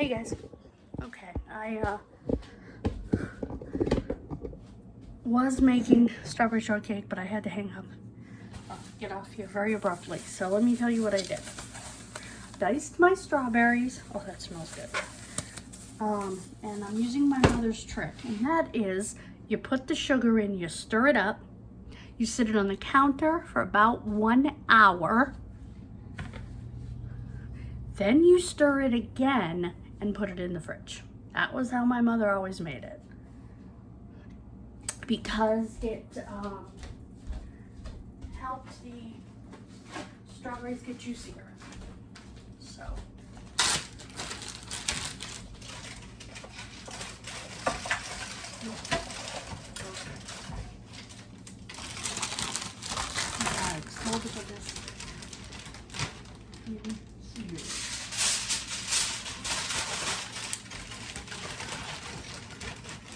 Hey guys. Okay, I was making strawberry shortcake, but I had to hang up, get off here very abruptly. So let me tell you what I did. Diced my strawberries. Oh, that smells good. And I'm using my mother's trick, and that is you put the sugar in, you stir it up, you sit it on the counter for about 1 hour, then you stir it again and put it in the fridge. That was how my mother always made it. Because it helped the strawberries get juicier. So. Hold it for this in here.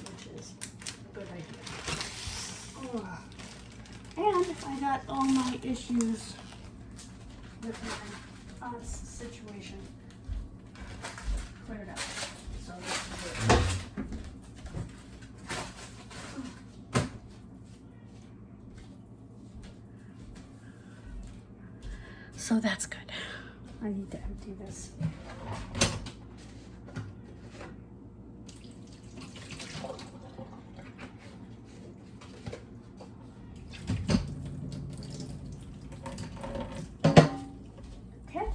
Which is a good idea. Ugh. And I got all my issues with my situation cleared up. So that's good. So that's good. I need to empty this. Okay.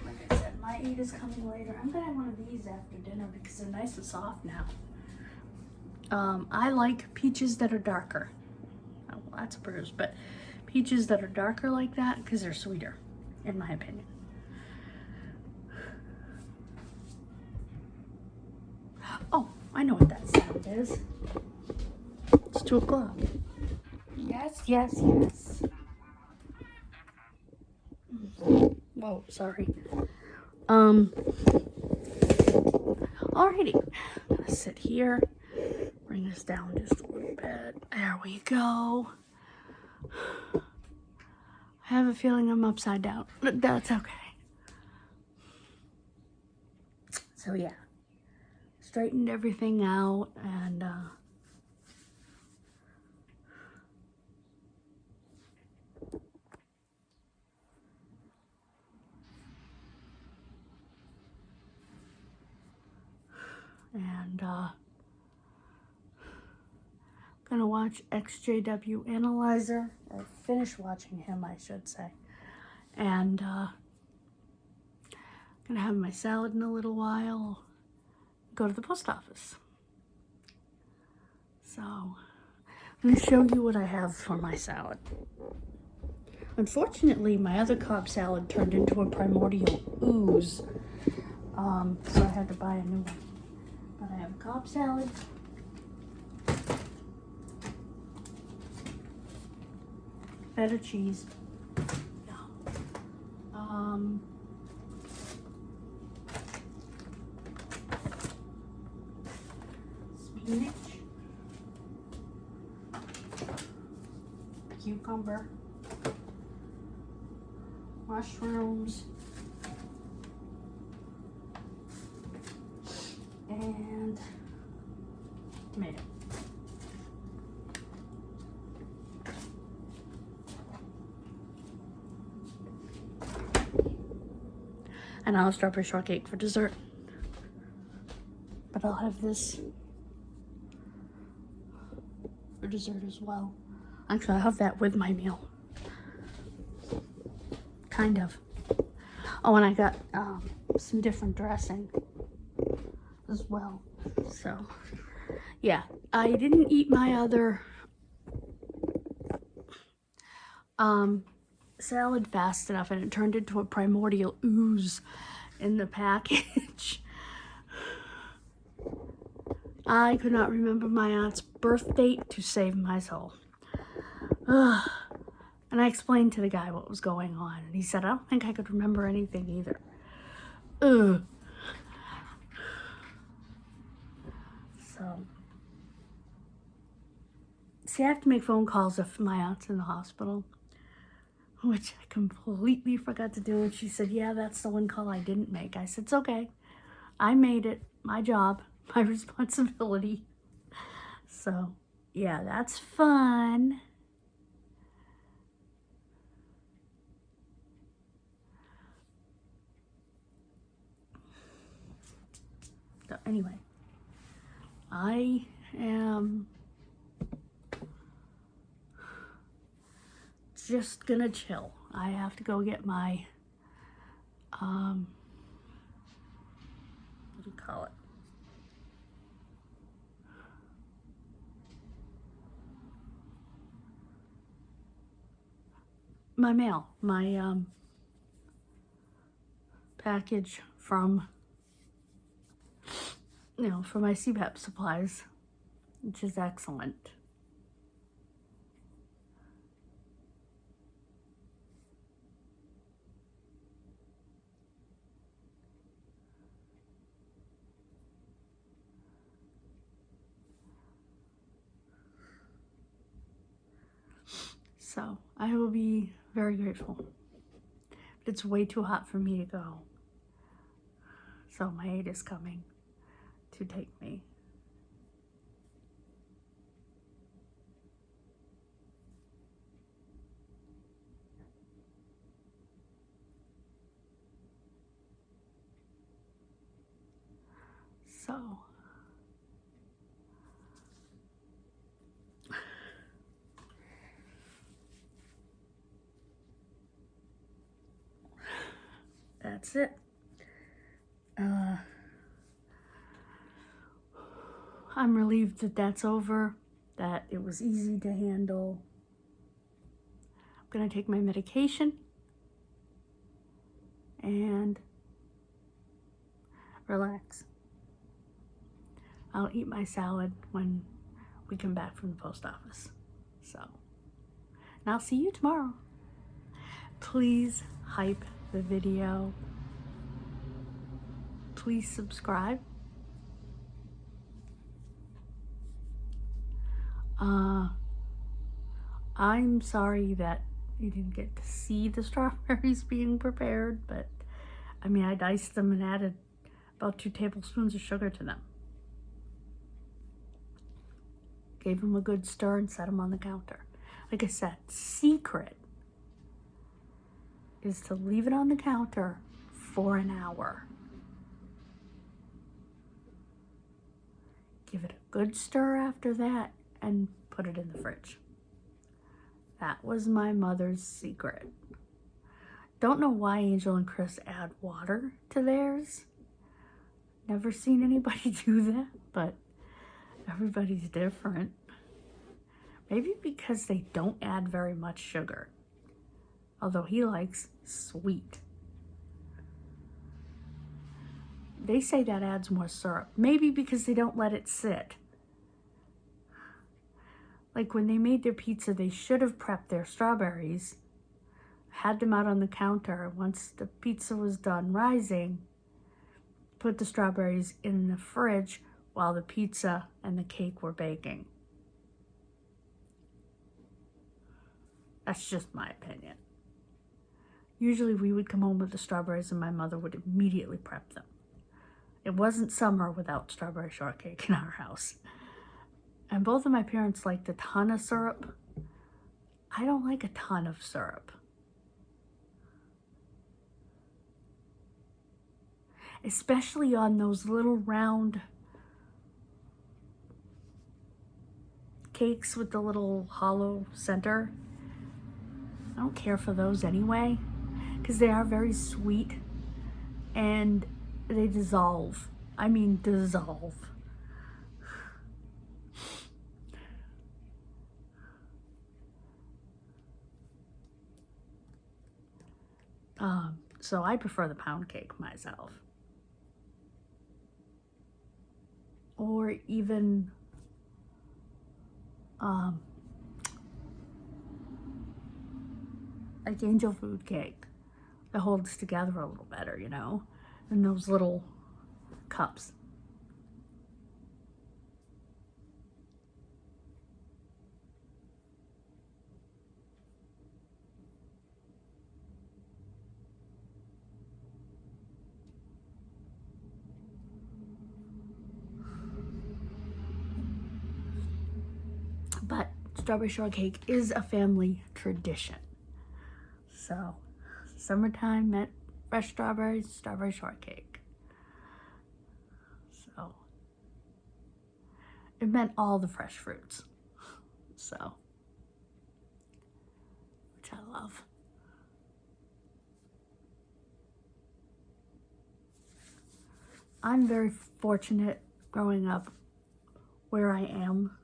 Like I said, my eat is coming later. I'm gonna have one of these after dinner because they're nice and soft now. I like peaches that are darker. Oh, well, that's a bruise, but peaches that are darker like that because they're sweeter, in my opinion. Oh, I know what that sound is. It's 2 o'clock. Yes, yes, yes. Whoa, sorry. Alrighty. I'm gonna sit here. Bring this down just a little bit. There we go. I have a feeling I'm upside down, but that's okay. So yeah, straightened everything out and gonna watch XJW Analyzer, or finish watching him, I should say. And gonna have my salad in a little while, go to the post office. So I'm gonna show you what I have for my salad. Unfortunately, my other Cobb salad turned into a primordial ooze, so I had to buy a new one. But I have a Cobb salad, feta cheese, spinach, cucumber, mushrooms, and tomato. And I'll have strawberry shortcake for dessert. But I'll have this for dessert as well. Actually, I'll have that with my meal. Kind of. Oh, and I got some different dressing as well. So, yeah. I didn't eat my other salad fast enough, and it turned into a primordial ooze in the package. I could not remember my aunt's birth date to save my soul. Ugh. And I explained to the guy what was going on, and he said, I don't think I could remember anything either. Ugh. So, See, I have to make phone calls if my aunt's in the hospital, which I completely forgot to do. And she said, yeah, that's the one call I didn't make. I said, it's okay. I made it. My job, my responsibility. So, yeah, that's fun. So, anyway, I am just gonna chill. I have to go get my, what do you call it? My mail, my package from, for my CPAP supplies, which is excellent. So I will be very grateful. But it's way too hot for me to go. So my aide is coming to take me. So that's it. I'm relieved that that's over, that it was easy to handle. I'm gonna take my medication and relax. I'll eat my salad when we come back from the post office. So, and I'll see you tomorrow. Please hype the video. Please subscribe. I'm sorry that you didn't get to see the strawberries being prepared, but I mean, I diced them and added about 2 tablespoons of sugar to them. Gave them a good stir and set them on the counter. Like I said, secret is to leave it on the counter for an hour. Give it a good stir after that and put it in the fridge. That was my mother's secret. Don't know why Angel and Chris add water to theirs. Never seen anybody do that, but everybody's different. Maybe because they don't add very much sugar. Although he likes sweet. They say that adds more syrup. Maybe because they don't let it sit. Like when they made their pizza, they should have prepped their strawberries, had them out on the counter. Once the pizza was done rising, put the strawberries in the fridge while the pizza and the cake were baking. That's just my opinion. Usually we would come home with the strawberries and my mother would immediately prep them. It wasn't summer without strawberry shortcake in our house. And both of my parents liked a ton of syrup. I don't like a ton of syrup. Especially on those little round cakes with the little hollow center. I don't care for those anyway, because they are very sweet and they dissolve. I mean dissolve. So I prefer the pound cake myself. Or even like angel food cake that holds together a little better, you know, in those little cups. strawberry shortcake is a family tradition. So, summertime meant fresh strawberries, strawberry shortcake. So, it meant all the fresh fruits. So, which I love. I'm very fortunate growing up where I am.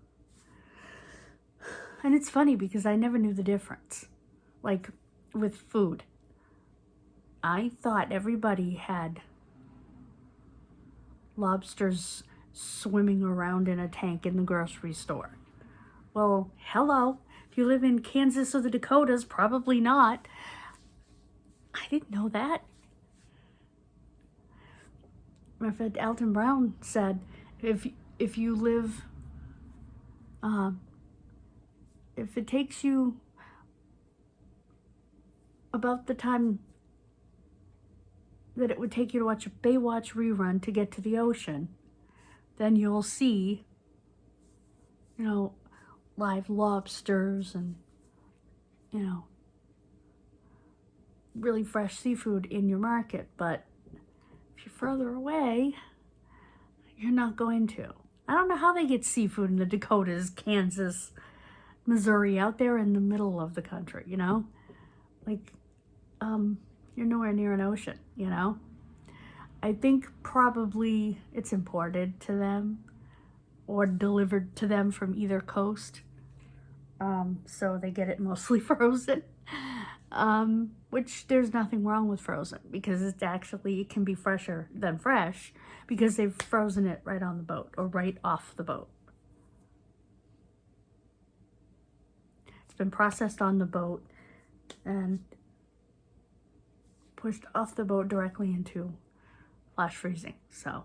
And it's funny because I never knew the difference. Like with food. I thought everybody had lobsters swimming around in a tank in the grocery store. Well, hello. If you live in Kansas or the Dakotas, probably not. I didn't know that. My friend Alton Brown said, if you live, if it takes you about the time that it would take you to watch a Baywatch rerun to get to the ocean, then you'll see, you know, live lobsters and, you know, really fresh seafood in your market. But if you're further away, you're not going to. I don't know how they get seafood in the Dakotas, Kansas, Missouri, out there in the middle of the country, you know? Like, you're nowhere near an ocean, you know? I think probably it's imported to them or delivered to them from either coast. So they get it mostly frozen. Which there's nothing wrong with frozen because it's actually, it can be fresher than fresh because they've frozen it right on the boat or right off the boat. It's been processed on the boat and pushed off the boat directly into flash freezing. So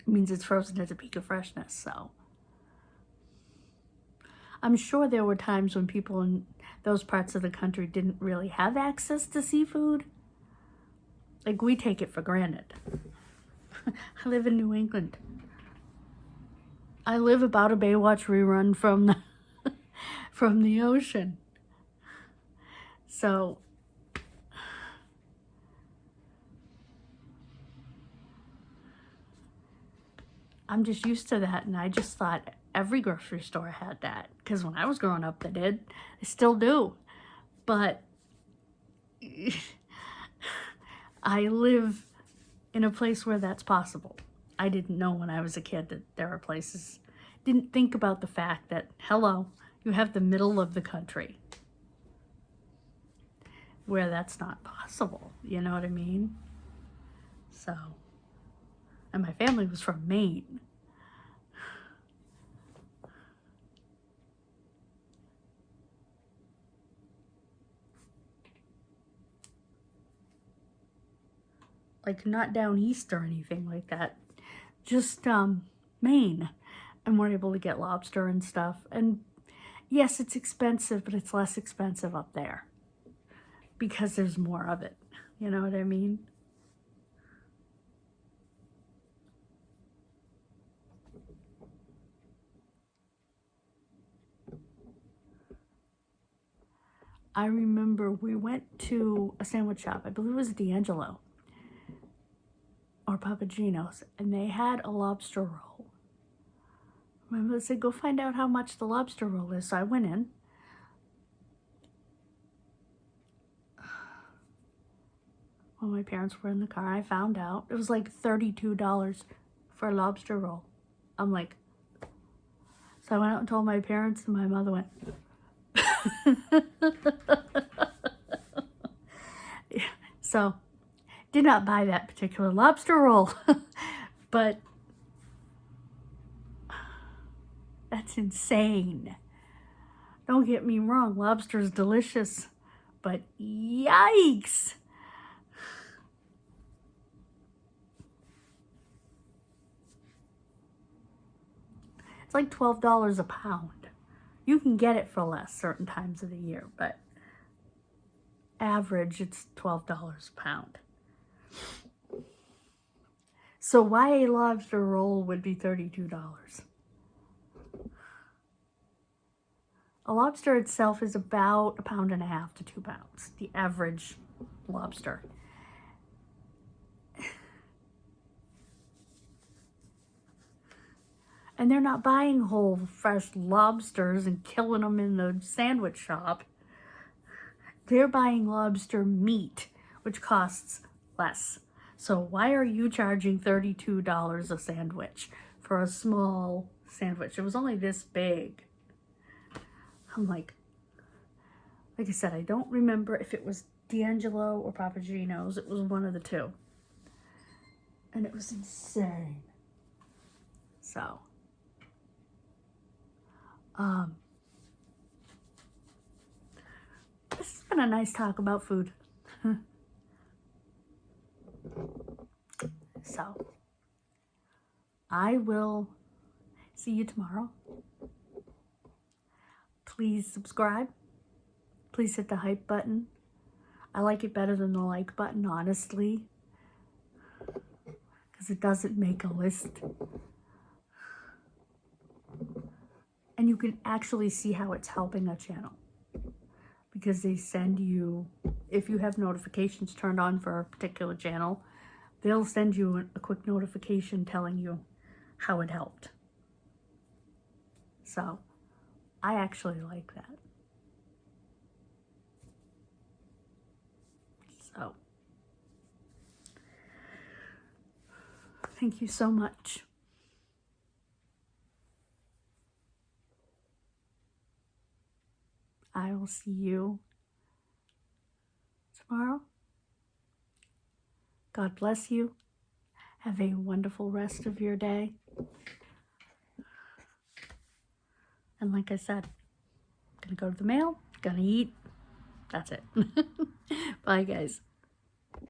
it means it's frozen at the peak of freshness. So I'm sure there were times when people in those parts of the country didn't really have access to seafood. Like, we take it for granted. I live in New England. I live about a Baywatch rerun from the, from the ocean. So I'm just used to that, and I just thought every grocery store had that. Because when I was growing up, they did. They still do. But I live in a place where that's possible. I didn't know when I was a kid that there are places. Didn't think about the fact that, hello, you have the middle of the country where that's not possible. You know what I mean? So, and my family was from Maine. Like, not down east or anything like that. Just Maine. And we're able to get lobster and stuff. And yes, it's expensive, but it's less expensive up there. Because there's more of it. You know what I mean? I remember we went to a sandwich shop. I believe it was D'Angelo. Or Papagino's, and they had a lobster roll. My mother said, go find out how much the lobster roll is. So I went in. When my parents were in the car, I found out. It was like $32 for a lobster roll. I'm like, so I went out and told my parents, and my mother went, yeah. So did not buy that particular lobster roll, but that's insane. Don't get me wrong, lobster is delicious, but yikes. It's like $12 a pound. You can get it for less certain times of the year, but average, it's $12 a pound. So why a lobster roll would be $32? A lobster itself is about 1.5 pounds to 2 pounds, the average lobster. And they're not buying whole fresh lobsters and killing them in the sandwich shop. They're buying lobster meat, which costs less. So why are you charging $32 a sandwich for a small sandwich? It was only this big. I'm like I said, I don't remember if it was D'Angelo or Papa Gino's. It was one of the two. And it was insane. So, this has been a nice talk about food. So, I will see you tomorrow. Please subscribe. Please hit the hype button. I like it better than the like button, honestly, because it doesn't make a list. And you can actually see how it's helping a channel, because they send you, if you have notifications turned on for a particular channel, they'll send you a quick notification telling you how it helped. So I actually like that. So thank you so much. I will see you tomorrow. God bless you. Have a wonderful rest of your day. And like I said, gonna go to the mail, gonna eat. That's it. Bye, guys.